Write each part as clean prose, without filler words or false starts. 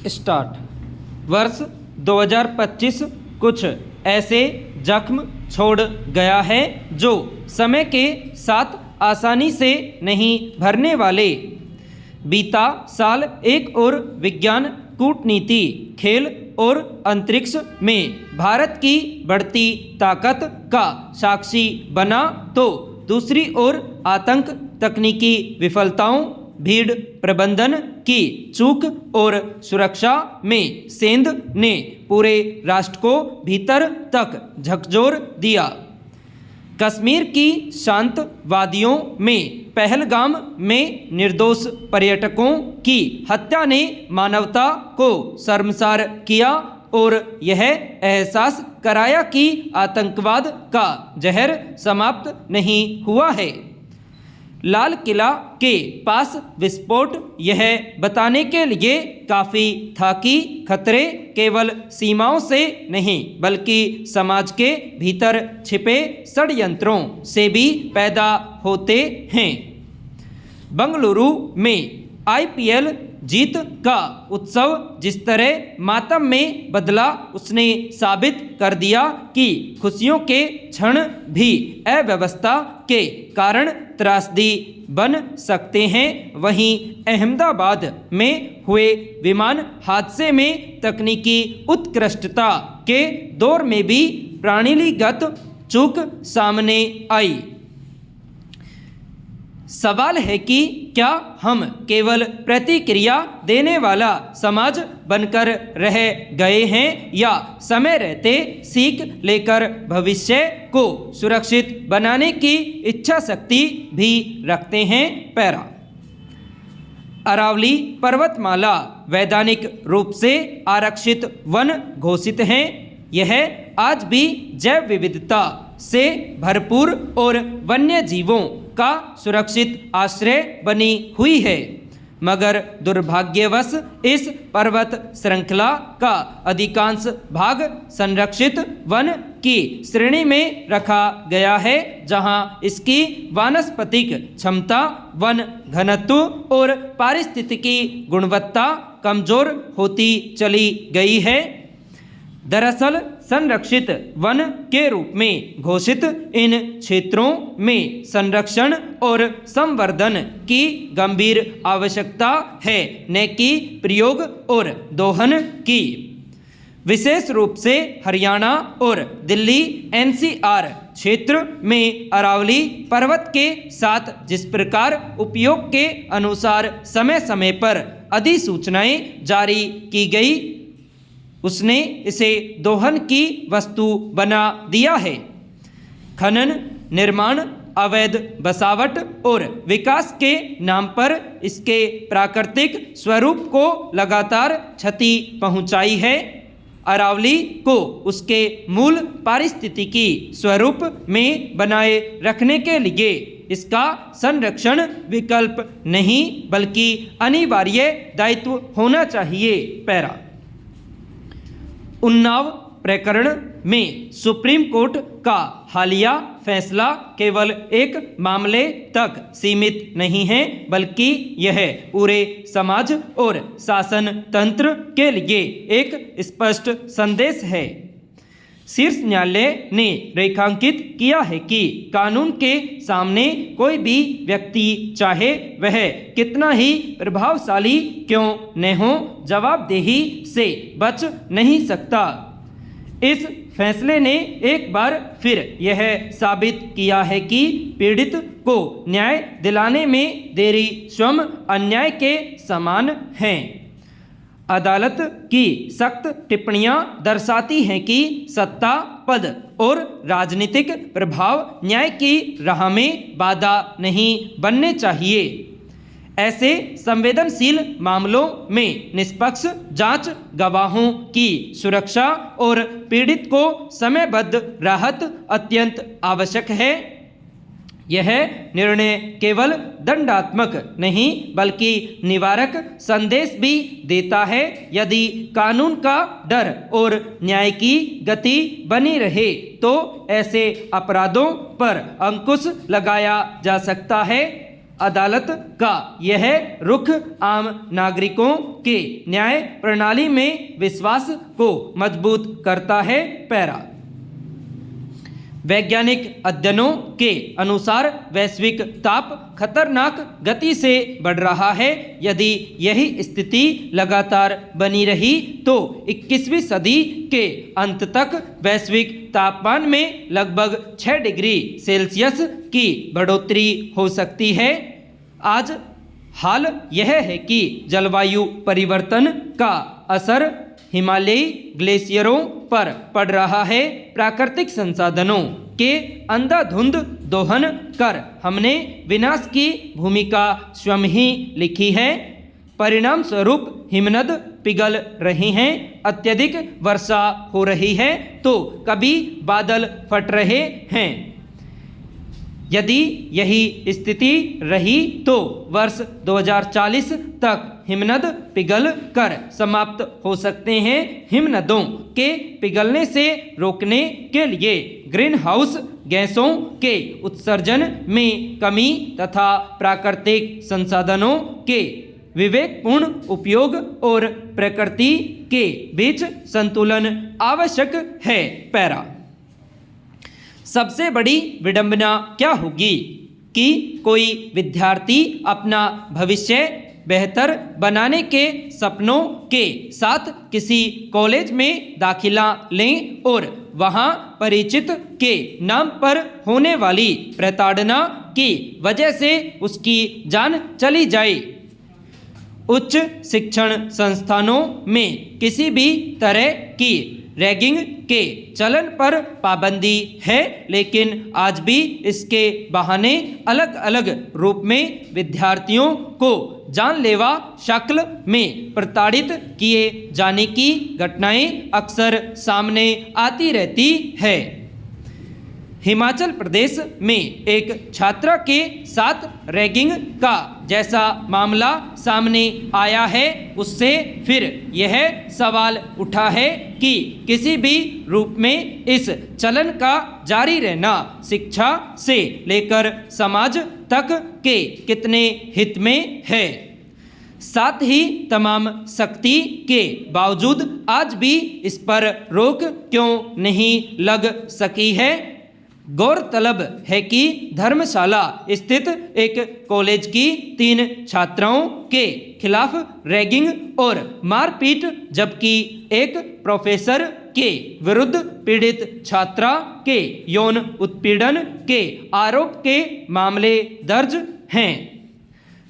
Start. वर्ष 2025 कुछ ऐसे जख्म छोड़ गया है जो समय के साथ आसानी से नहीं भरने वाले। बीता साल एक और विज्ञान, कूटनीति, खेल और अंतरिक्ष में भारत की बढ़ती ताकत का साक्षी बना, तो दूसरी ओर आतंक, तकनीकी विफलताओं, भीड़ प्रबंधन की चूक और सुरक्षा में सेंध ने पूरे राष्ट्र को भीतर तक झकझोर दिया। कश्मीर की शांत वादियों में पहलगाम में निर्दोष पर्यटकों की हत्या ने मानवता को शर्मसार किया और यह एहसास कराया कि आतंकवाद का जहर समाप्त नहीं हुआ है। लाल किला के पास विस्फोट यह बताने के लिए काफ़ी था कि खतरे केवल सीमाओं से नहीं बल्कि समाज के भीतर छिपे षड्यंत्रों से भी पैदा होते हैं। बंगलुरु में IPL जीत का उत्सव जिस तरह मातम में बदला, उसने साबित कर दिया कि खुशियों के क्षण भी अव्यवस्था के कारण त्रासदी बन सकते हैं। वहीं अहमदाबाद में हुए विमान हादसे में तकनीकी उत्कृष्टता के दौर में भी प्रणालीगत चूक सामने आई। सवाल है कि क्या हम केवल प्रतिक्रिया देने वाला समाज बनकर रह गए हैं या समय रहते सीख लेकर भविष्य को सुरक्षित बनाने की इच्छा शक्ति भी रखते हैं। पैरा। अरावली पर्वतमाला वैधानिक रूप से आरक्षित वन घोषित है। यह आज भी जैव विविधता से भरपूर और वन्य जीवों का सुरक्षित आश्रय बनी हुई है, मगर दुर्भाग्यवश इस पर्वत श्रृंखला का अधिकांश भाग संरक्षित वन की श्रेणी में रखा गया है, जहां इसकी वानस्पतिक क्षमता, वन घनत्व और पारिस्थितिकी गुणवत्ता कमजोर होती चली गई है। दरअसल संरक्षित वन के रूप में घोषित इन क्षेत्रों में संरक्षण और संवर्धन की गंभीर आवश्यकता है, न कि प्रयोग और दोहन की। विशेष रूप से हरियाणा और दिल्ली NCR क्षेत्र में अरावली पर्वत के साथ जिस प्रकार उपयोग के अनुसार समय समय पर अधिसूचनाएं जारी की गई, उसने इसे दोहन की वस्तु बना दिया है। खनन, निर्माण, अवैध बसावट और विकास के नाम पर इसके प्राकृतिक स्वरूप को लगातार क्षति पहुंचाई है। अरावली को उसके मूल पारिस्थितिकी स्वरूप में बनाए रखने के लिए इसका संरक्षण विकल्प नहीं बल्कि अनिवार्य दायित्व होना चाहिए। पैरा। उन्नाव प्रकरण में सुप्रीम कोर्ट का हालिया फैसला केवल एक मामले तक सीमित नहीं है, बल्कि यह पूरे समाज और शासन तंत्र के लिए एक स्पष्ट संदेश है। शीर्ष न्यायालय ने रेखांकित किया है कि कानून के सामने कोई भी व्यक्ति, चाहे वह कितना ही प्रभावशाली क्यों न हो, जवाबदेही से बच नहीं सकता। इस फैसले ने एक बार फिर यह साबित किया है कि पीड़ित को न्याय दिलाने में देरी स्वयं अन्याय के समान है। अदालत की सख्त टिप्पणियां दर्शाती हैं कि सत्ता, पद और राजनीतिक प्रभाव न्याय की राह में बाधा नहीं बनने चाहिए। ऐसे संवेदनशील मामलों में निष्पक्ष जांच, गवाहों की सुरक्षा और पीड़ित को समयबद्ध राहत अत्यंत आवश्यक है। यह निर्णय केवल दंडात्मक नहीं बल्कि निवारक संदेश भी देता है। यदि कानून का डर और न्याय की गति बनी रहे तो ऐसे अपराधों पर अंकुश लगाया जा सकता है। अदालत का यह रुख आम नागरिकों के न्याय प्रणाली में विश्वास को मजबूत करता है। पैरा। वैज्ञानिक अध्ययनों के अनुसार वैश्विक ताप खतरनाक गति से बढ़ रहा है। यदि यही स्थिति लगातार बनी रही तो 21वीं सदी के अंत तक वैश्विक तापमान में लगभग 6 डिग्री सेल्सियस की बढ़ोतरी हो सकती है। आज हाल यह है कि जलवायु परिवर्तन का असर हिमालयी ग्लेशियरों पर पड़ रहा है। प्राकृतिक संसाधनों के अंधाधुंध दोहन कर हमने विनाश की भूमिका स्वयं ही लिखी है। परिणाम स्वरूप हिमनद पिघल रही हैं, अत्यधिक वर्षा हो रही है तो कभी बादल फट रहे हैं। यदि यही स्थिति रही तो वर्ष 2040 तक हिमनद पिघल कर समाप्त हो सकते हैं। हिमनदों के पिघलने से रोकने के लिए ग्रीन हाउस गैसों के उत्सर्जन में कमी तथा प्राकृतिक संसाधनों के विवेकपूर्ण उपयोग और प्रकृति के बीच संतुलन आवश्यक है। पैरा। सबसे बड़ी विडंबना क्या होगी कि कोई विद्यार्थी अपना भविष्य बेहतर बनाने के सपनों के साथ किसी कॉलेज में दाखिला लें और वहां परिचित के नाम पर होने वाली प्रताड़ना की वजह से उसकी जान चली जाए। उच्च शिक्षण संस्थानों में किसी भी तरह की रैगिंग के चलन पर पाबंदी है, लेकिन आज भी इसके बहाने अलग अलग रूप में विद्यार्थियों को जानलेवा शक्ल में प्रताड़ित किए जाने की घटनाएं अक्सर सामने आती रहती है। हिमाचल प्रदेश में एक छात्रा के साथ रैगिंग का जैसा मामला सामने आया है, उससे फिर यह सवाल उठा है कि किसी भी रूप में इस चलन का जारी रहना शिक्षा से लेकर समाज तक के कितने हित में है। साथ ही तमाम सख्ती के बावजूद आज भी इस पर रोक क्यों नहीं लग सकी है। गौरतलब है कि धर्मशाला स्थित एक कॉलेज की 3 छात्राओं के खिलाफ रैगिंग और मारपीट जबकि एक प्रोफेसर के विरुद्ध पीड़ित छात्रा के यौन उत्पीड़न के आरोप के मामले दर्ज हैं।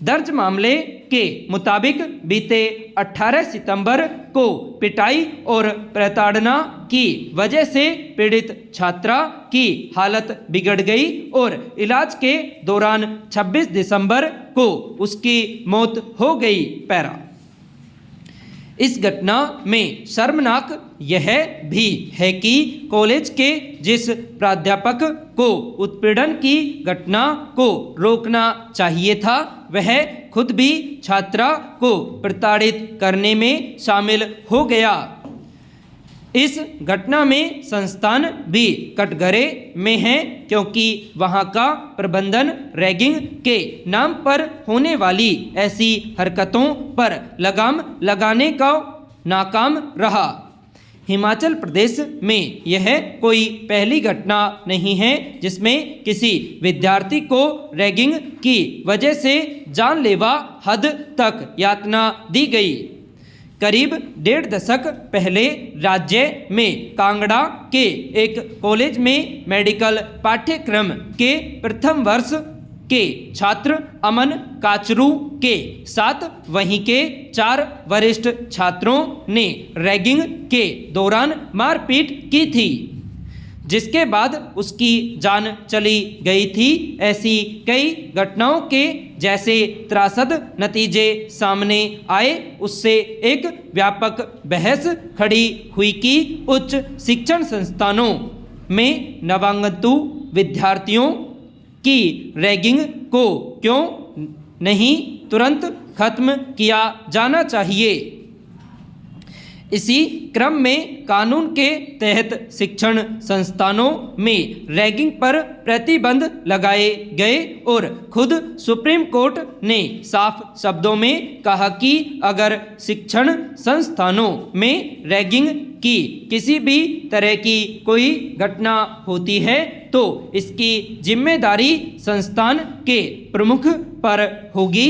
दर्ज मामले के मुताबिक बीते 18 सितंबर को पिटाई और प्रताड़ना की वजह से पीड़ित छात्रा की हालत बिगड़ गई और इलाज के दौरान 26 दिसंबर को उसकी मौत हो गई। पैरा। इस घटना में शर्मनाक यह भी है कि कॉलेज के जिस प्राध्यापक को उत्पीड़न की घटना को रोकना चाहिए था वह खुद भी छात्रा को प्रताड़ित करने में शामिल हो गया। इस घटना में संस्थान भी कटघरे में है क्योंकि वहां का प्रबंधन रैगिंग के नाम पर होने वाली ऐसी हरकतों पर लगाम लगाने का नाकाम रहा। हिमाचल प्रदेश में यह कोई पहली घटना नहीं है जिसमें किसी विद्यार्थी को रैगिंग की वजह से जानलेवा हद तक यातना दी गई। करीब 1.5 दशक पहले राज्य में कांगड़ा के एक कॉलेज में मेडिकल पाठ्यक्रम के प्रथम वर्ष के छात्र अमन काचरू के साथ वहीं के 4 वरिष्ठ छात्रों ने रैगिंग के दौरान मारपीट की थी, जिसके बाद उसकी जान चली गई थी। ऐसी कई घटनाओं के जैसे त्रासद नतीजे सामने आए, उससे एक व्यापक बहस खड़ी हुई कि उच्च शिक्षण संस्थानों में नवागंतु विद्यार्थियों की रैगिंग को क्यों नहीं तुरंत खत्म किया जाना चाहिए। इसी क्रम में कानून के तहत शिक्षण संस्थानों में रैगिंग पर प्रतिबंध लगाए गए और खुद सुप्रीम कोर्ट ने साफ शब्दों में कहा कि अगर शिक्षण संस्थानों में रैगिंग की किसी भी तरह की कोई घटना होती है तो इसकी जिम्मेदारी संस्थान के प्रमुख पर होगी।